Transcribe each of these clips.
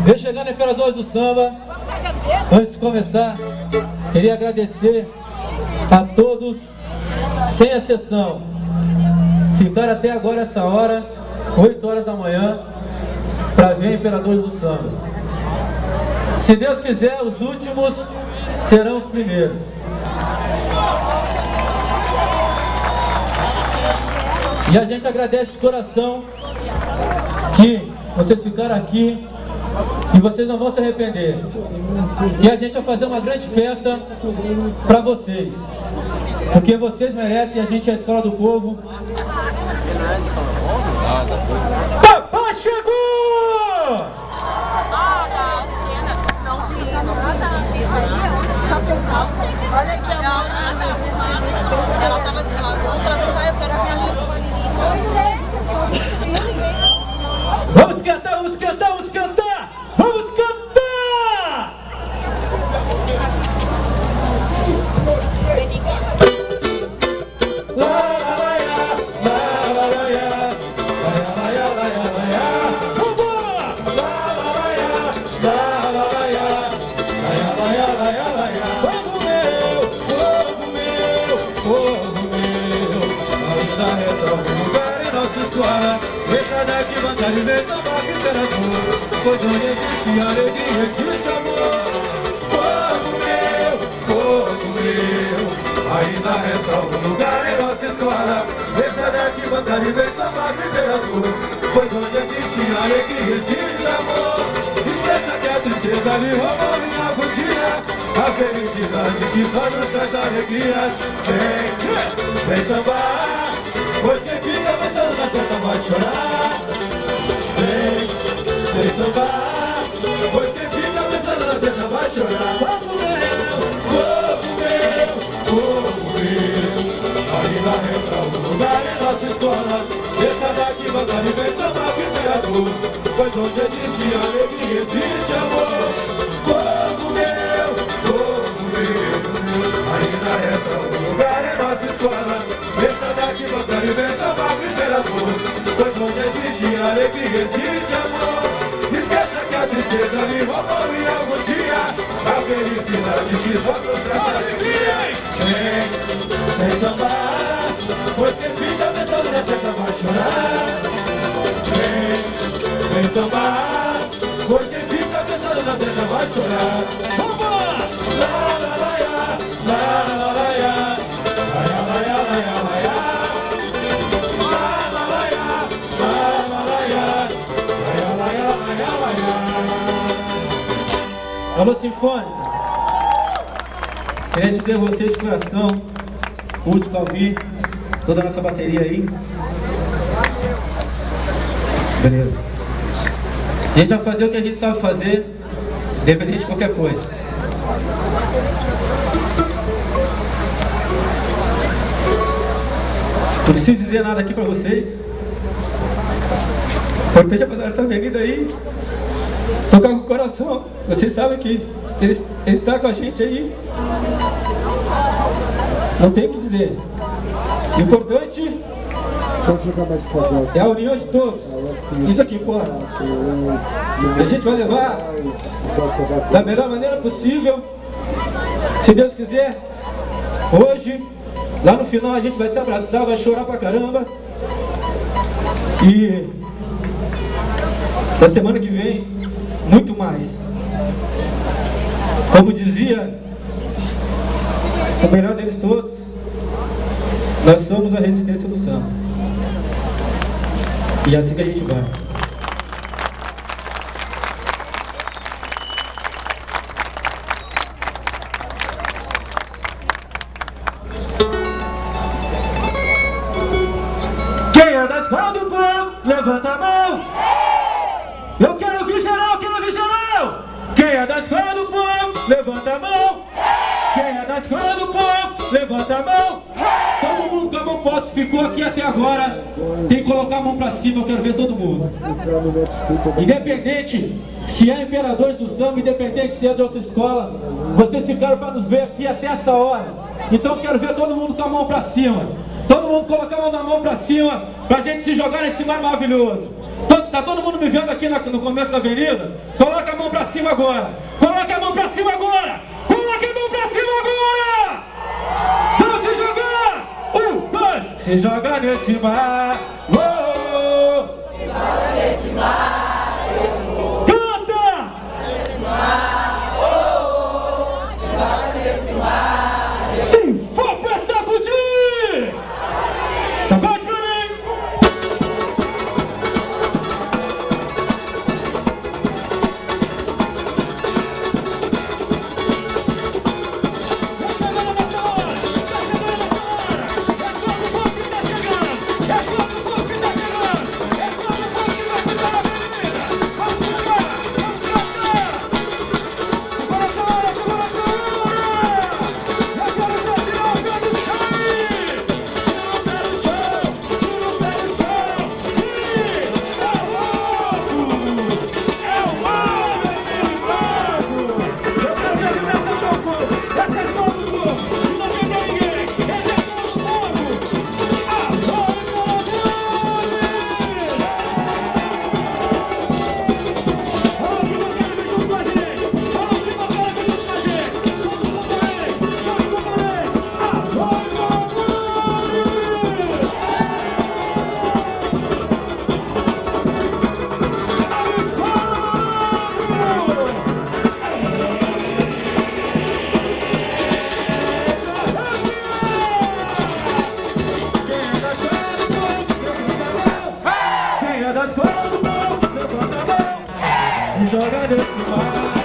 Vem chegando Imperadores do Samba. Antes de começar, queria agradecer a todos, sem exceção, ficaram até agora essa hora, 8 horas da manhã, para ver Imperadores do Samba. Se Deus quiser, os últimos serão os primeiros. E a gente agradece de coração que vocês ficaram aqui e vocês não vão se arrepender. E a gente vai fazer uma grande festa para vocês, porque vocês merecem. A gente é a Escola do Povo. Papai chegou! Olha aqui, ela tava Vamos cantar, vamos cantar, vamos cantar! Vamos cantar! Pois onde existe alegria, existe amor. Povo meu, ainda resta algum lugar em nossa escola. Vem sai daqui, batalha e vem sambar literatura. Pois onde existe alegria, existe amor. Esqueça que a tristeza lhe roubou minha rotina. A felicidade que só nos traz alegria. Vem sambar, pois quem fica pensando na santa vai chorar. Vem sambar, pois quem fica pensando na seta vai chorar. Povo meu, ainda resta algum lugar em nossa escola. Desça daqui, batalha e vem sambar literatura. Pois onde existe alegria, existe amor. Povo meu, ainda resta algum lugar em nossa escola. Desça daqui, batalha e vem sambar literatura. Pois onde existe alegria, existe amor. Esqueça que a tristeza lhe roubou minha angústia. A felicidade que só nos traz alegria. Vem sambar, pois quem fica pensando na seta vai chorar. Vem sambar, pois quem fica pensando na seta vai chorar. Vambora! Lá, lá, lá, lá, lá, lá, lá, lá. Alô, Sinfônica, queria dizer a você de coração, Hudson, Calvi, toda a nossa bateria aí. Beleza. A gente vai fazer o que a gente sabe fazer, independente de qualquer coisa. Não preciso dizer nada aqui pra vocês. O importante é passar essa avenida aí, tocar com o coração. Vocês sabem que ele está com a gente aí. Não tem o que dizer. O importante é a união de todos. Isso aqui importa. A gente vai levar da melhor maneira possível. Se Deus quiser, hoje, lá no final, a gente vai se abraçar, vai chorar pra caramba. E na semana que vem, muito mais. Como dizia o melhor deles todos, nós somos a resistência do samba. E é assim que a gente vai. Quem é da escola do povo, levanta a mão. Eu quero ouvir geral, quero ouvir geral. Quem é da escola do povo, levanta a mão. Quem é da escola do povo, levanta a mão. Todo mundo com a mão pode, se ficou aqui até agora, tem que colocar a mão pra cima, eu quero ver todo mundo. Independente se é Imperadores do Samba, independente se é de outra escola, vocês ficaram para nos ver aqui até essa hora. Então eu quero ver todo mundo com a mão pra cima. Todo mundo colocar a mão pra cima, pra gente se jogar nesse mar maravilhoso. Tá todo mundo me vendo aqui no começo da avenida? Coloca a mão mão pra cima agora. Coloque a mão pra cima agora. Coloque a mão pra cima agora. Vamos se jogar. 1, 2. Se joga nesse mar. Se joga nesse mar. Canta. Nesse mar. Se joga nesse mar. Se for pra sacudir. Sacode pra mim. Joga nesse mar.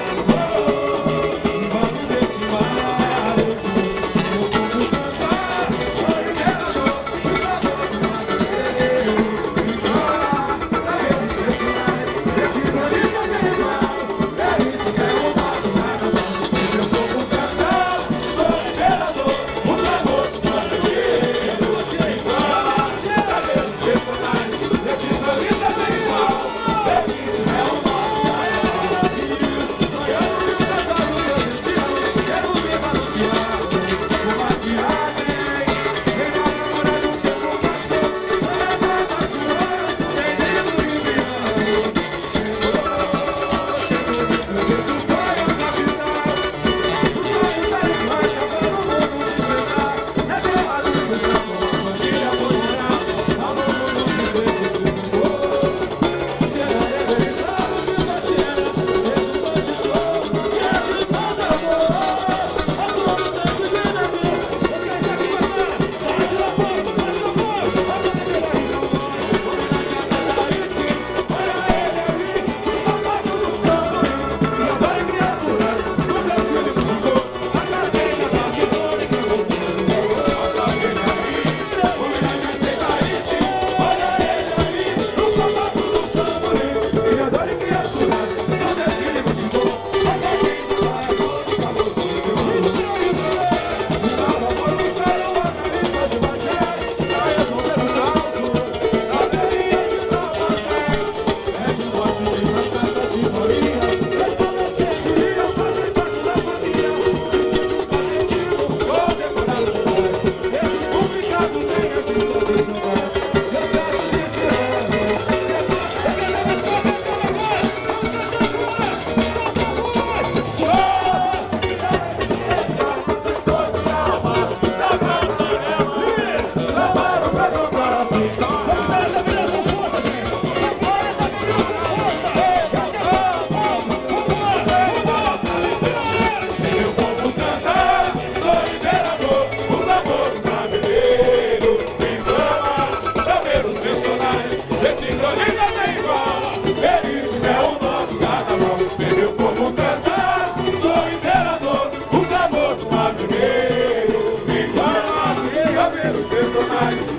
Personagens